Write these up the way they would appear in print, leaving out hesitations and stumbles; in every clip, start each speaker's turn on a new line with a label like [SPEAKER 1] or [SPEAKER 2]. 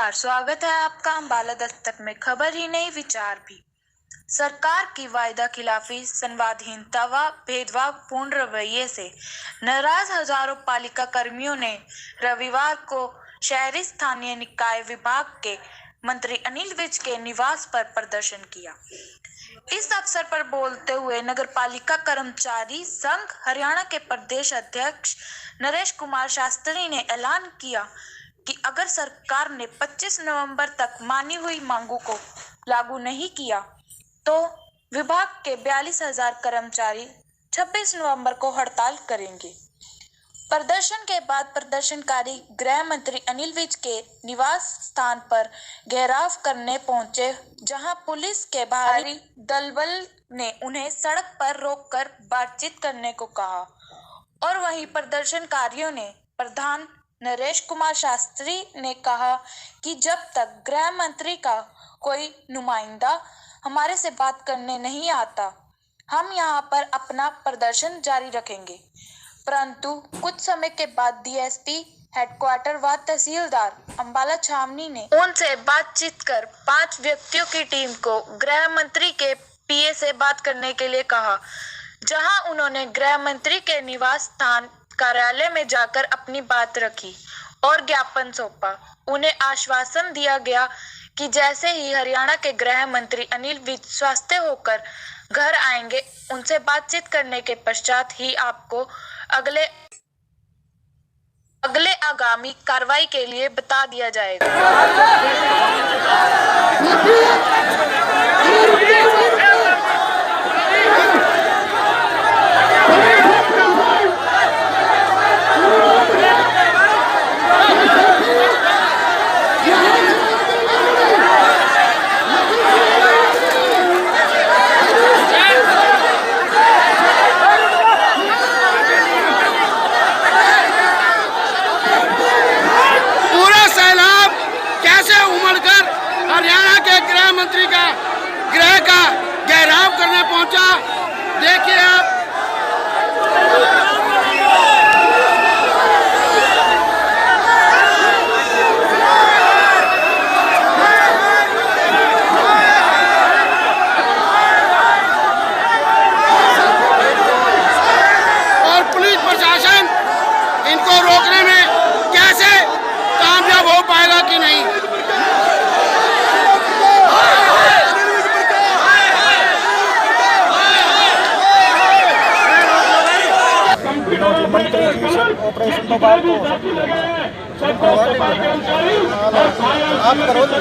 [SPEAKER 1] नमस्कार, स्वागत है आपका अम्बाला दस्तक में। खबर ही नहीं, विचार भी। सरकार की वायदा खिलाफी, संवादहीनता व भेदभावपूर्ण रवैये से नाराज हजारों पालिका कर्मियों ने रविवार को शहरी स्थानीय निकाय विभाग के मंत्री अनिल विज के निवास पर प्रदर्शन किया। इस अवसर पर बोलते हुए नगरपालिका कर्मचारी संघ हरियाणा के प्रदेश अध्यक्ष नरेश कुमार शास्त्री ने ऐलान किया कि अगर सरकार ने 25 नवंबर तक मानी हुई मांगों को लागू नहीं किया तो विभाग के 42,000 कर्मचारी 26 नवंबर को हड़ताल करेंगे। प्रदर्शन के बाद प्रदर्शनकारी गृह मंत्री अनिल विज के निवास स्थान पर घेराव करने पहुंचे, जहां पुलिस के भारी दलबल ने उन्हें सड़क पर रोककर बातचीत करने को कहा और वहीं प्रदर्शनकारियों ने प्रधान नरेश कुमार शास्त्री ने कहा कि जब तक गृह मंत्री का कोई नुमाइंदा हमारे से बात करने नहीं आता, हम यहां पर अपना प्रदर्शन जारी रखेंगे। परंतु कुछ समय के बाद डीएसपी हेडक्वार्टर व तहसीलदार अम्बाला छावनी ने उनसे बातचीत कर 5 व्यक्तियों की टीम को गृह मंत्री के पीए से बात करने के लिए कहा, जहां उन्होंने गृह मंत्री के निवास स्थान कार्यालय में जाकर अपनी बात रखी और ज्ञापन सौंपा। उन्हें आश्वासन दिया गया कि जैसे ही हरियाणा के गृह मंत्री अनिल विज स्वस्थ होकर घर आएंगे, उनसे बातचीत करने के पश्चात ही आपको अगले आगामी कार्रवाई के लिए बता दिया जाएगा।
[SPEAKER 2] हरियाणा के गृह मंत्री का गृह का घेराव करने पहुंचा। देखिए आप, और पुलिस प्रशासन इनको रोकने में कैसे कामयाब हो पाएगा कि नहीं।
[SPEAKER 3] ऑपरेशन तो बात हो सकती है, आप करो तो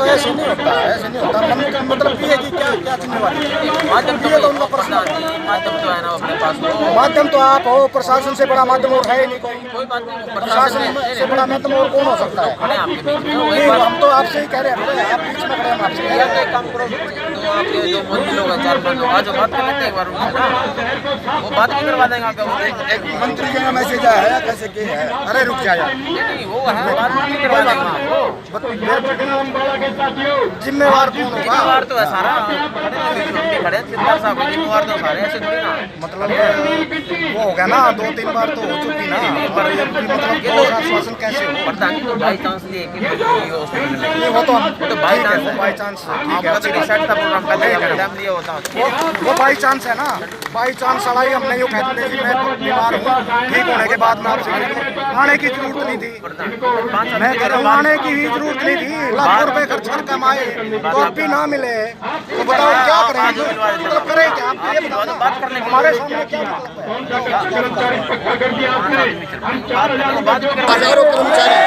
[SPEAKER 3] ऐसे नहीं होता है, ऐसे नहीं होता। मतलब ये है कि क्या क्या जिम्मेवारी माध्यम दिए तो उनका प्रश्न माध्यम तो है ना अपने पास। माध्यम तो आप हो, प्रशासन से बड़ा माध्यम और है नहीं कोई बात नहीं। प्रशासन से बड़ा माध्यम और कौन हो सकता है? हम तो आपसे ही कह रहे हैं, आप बीच में खड़े हैं, आपसे काम करो। तो आप ये जो मंत्री लोग हैं, 4-5 लोग आज बात कर लेते हैं एक बार, वो बात भी करवा देंगे आपको। एक मंत्री का मैसेज आया है, कैसे के है? अरे रुक जा यार, नहीं वो है बात नहीं करवा देंगे। जिम्मेवार कौन होगा? जिम्मेवार तो है सारा, खड़े जिम्मेवार साहब, जिम्मेवार तो सारे ऐसे थोड़ी ना। मतलब वो हो गया ना, 2-3 बार तो हो चुकी ना, पर ये मतलब आश्वासन कैसे हो? पता नहीं, तो बाई चांस लिए कि हॉस्पिटल वो तो बाई चांस आपका तो रिसर्च का प्रोग्राम का एग्जाम लिए होता है, वो बाई चांस है ना। बाई चांस सवाई हम नहीं कहते कि मैं बीमार हूँ, ठीक होने के बाद मैं आपसे आने की जरूरत नहीं थी। मैं कह रहा हूँ आने की ही जरूरत नहीं थी। लाखों रुपए खर्च कर कमाए तो अब भी ना मिले तो बताओ क्या करें? मतलब करें क्या? आप ये बताओ ना, हमारे सामने क्या हजारों कर्मचारी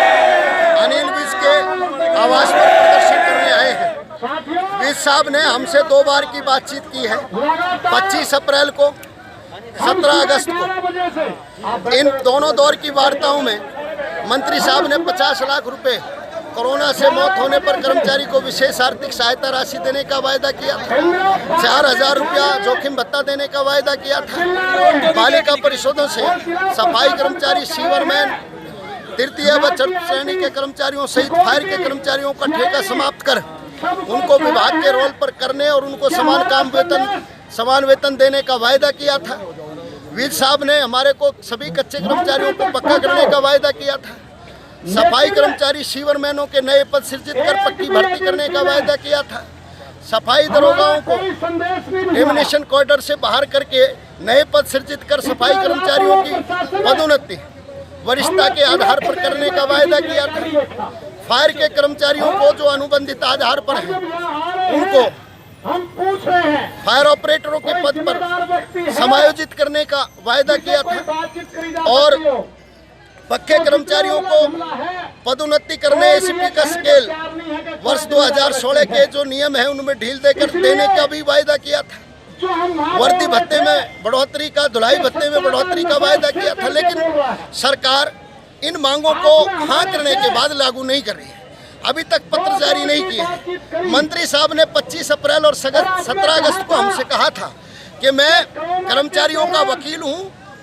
[SPEAKER 3] अनिल विज के आवास पर प्रदर्शन करने आए हैं। विज साहब ने हमसे 2 बार की बातचीत की है, 25 अप्रैल को, 17 अगस्त को। इन दोनों दौर की वार्ताओं में मंत्री साहब ने 50 लाख रुपए कोरोना से मौत होने पर कर्मचारी को विशेष आर्थिक सहायता राशि देने का वायदा किया था। 4,000 रुपया जोखिम भत्ता देने का वायदा किया था। पालिका परिषदों से सफाई कर्मचारी, सीवरमैन, तृतीय व चतुर्थ श्रेणी के कर्मचारियों सहित फायर के कर्मचारियों का ठेका समाप्त कर उनको विभाग के रोल पर करने और उनको समान वेतन देने का वायदा किया था। विज साहब ने हमारे को सभी कच्चे कर्मचारियों को पक्का करने का वायदा किया था। सफाई कर्मचारी सीवरमैनों के नए पद सृजित कर पक्की भर्ती करने का वायदा किया था। सफाई दरोगाओं को एमिनेशन कॉरिडोर से बाहर करके नए पद सृजित कर सफाई कर्मचारियों की पदोन्नति वरिष्ठता के आधार पर करने का वायदा किया था। फायर के कर्मचारियों को जो अनुबंधित आधार पर हैं उनको फायर ऑपरेटरों के पद पर समायोजित करने का वायदा किया था और पक्के कर्मचारियों को पदोन्नति करने एसीपी का स्केल वर्ष 2016 के जो नियम है उनमें ढील देने का भी वायदा किया था। वर्दी भत्ते में बढ़ोतरी का, धुलाई भत्ते में बढ़ोतरी का वायदा किया था, लेकिन सरकार इन मांगों को हाँ करने के बाद लागू नहीं कर रही है। अभी तक पत्र जारी नहीं किए। मंत्री साहब ने 25 अप्रैल और 17 अगस्त को हमसे कहा था कि मैं कर्मचारियों का वकील हूं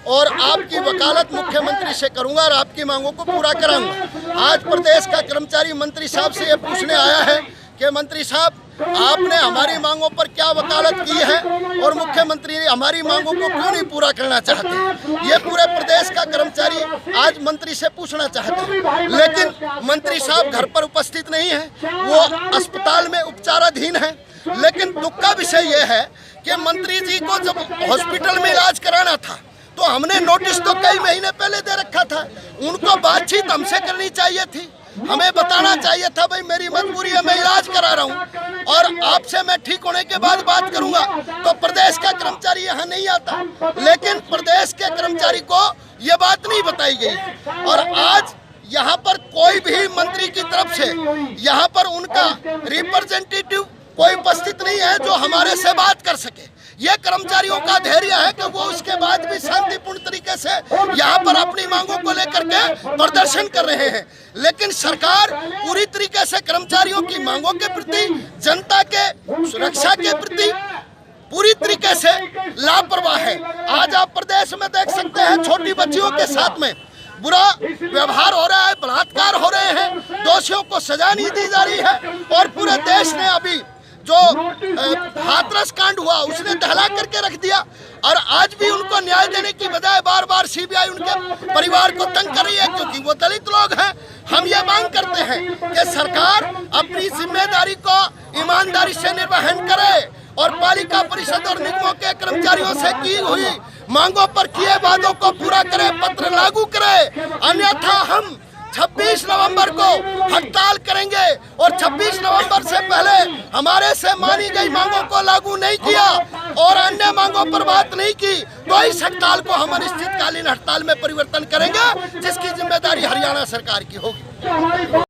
[SPEAKER 3] और आपकी वकालत मुख्यमंत्री से करूंगा और आपकी मांगों को पूरा कराऊंगा। आज प्रदेश का कर्मचारी मंत्री साहब से ये पूछने आया है कि मंत्री साहब आपने हमारी मांगों पर क्या वकालत की है और मुख्यमंत्री हमारी मांगों को क्यों नहीं पूरा करना चाहते। ये पूरे प्रदेश का कर्मचारी आज मंत्री से पूछना चाहते हैं, लेकिन मंत्री साहब घर पर उपस्थित नहीं है, वो अस्पताल में उपचाराधीन है। लेकिन दुख का विषय ये है कि मंत्री जी को जब हॉस्पिटल में इलाज कराना था तो हमने नोटिस तो कई महीने पहले दे रखा था। उनको बातचीत हमसे करनी चाहिए थी, हमें बताना चाहिए था भाई मेरी मजबूरी है, मैं इलाज करा रहा हूँ और आपसे मैं ठीक होने के बाद बात करूंगा। तो प्रदेश का कर्मचारी यहाँ नहीं आता, लेकिन प्रदेश के कर्मचारी को ये बात नहीं बताई गई और आज यहाँ पर कोई भी मंत्री की तरफ से यहाँ पर उनका रिप्रेजेंटेटिव कोई उपस्थित नहीं है जो हमारे से बात कर सके। ये कर्मचारियों का धैर्य है कि वो उसके बाद भी शांतिपूर्ण तरीके से यहाँ पर अपनी मांगों को लेकर के प्रदर्शन कर रहे हैं, लेकिन सरकार पूरी तरीके से कर्मचारियों की मांगों के प्रति, जनता के सुरक्षा के प्रति पूरी तरीके से लापरवाह है। आज आप प्रदेश में देख सकते हैं छोटी बच्चियों के साथ में बुरा व्यवहार हो रहा है, बलात्कार हो रहे हैं, दोषियों को सजा नहीं दी जा रही है और पूरे देश ने अभी जो हाथरस कांड हुआ उसने दहला करके रख दिया और आज भी उनको न्याय देने की बजाय बार बार सीबीआई उनके परिवार को तंग कर रही है क्योंकि वो दलित लोग हैं। हम ये मांग करते हैं कि सरकार अपनी जिम्मेदारी को ईमानदारी से निर्वहन करे और पालिका परिषद और निगमों के कर्मचारियों से की हुई मांगों पर किए वादों को पूरा करे, पत्र लागू करे, अन्यथा हम 26 नवंबर को हड़ताल करेंगे और 26 नवंबर से पहले हमारे से मानी गई मांगों को लागू नहीं किया और अन्य मांगों पर बात नहीं की तो इस हड़ताल को हम अनिश्चितकालीन हड़ताल में परिवर्तन करेंगे, जिसकी जिम्मेदारी हरियाणा सरकार की होगी।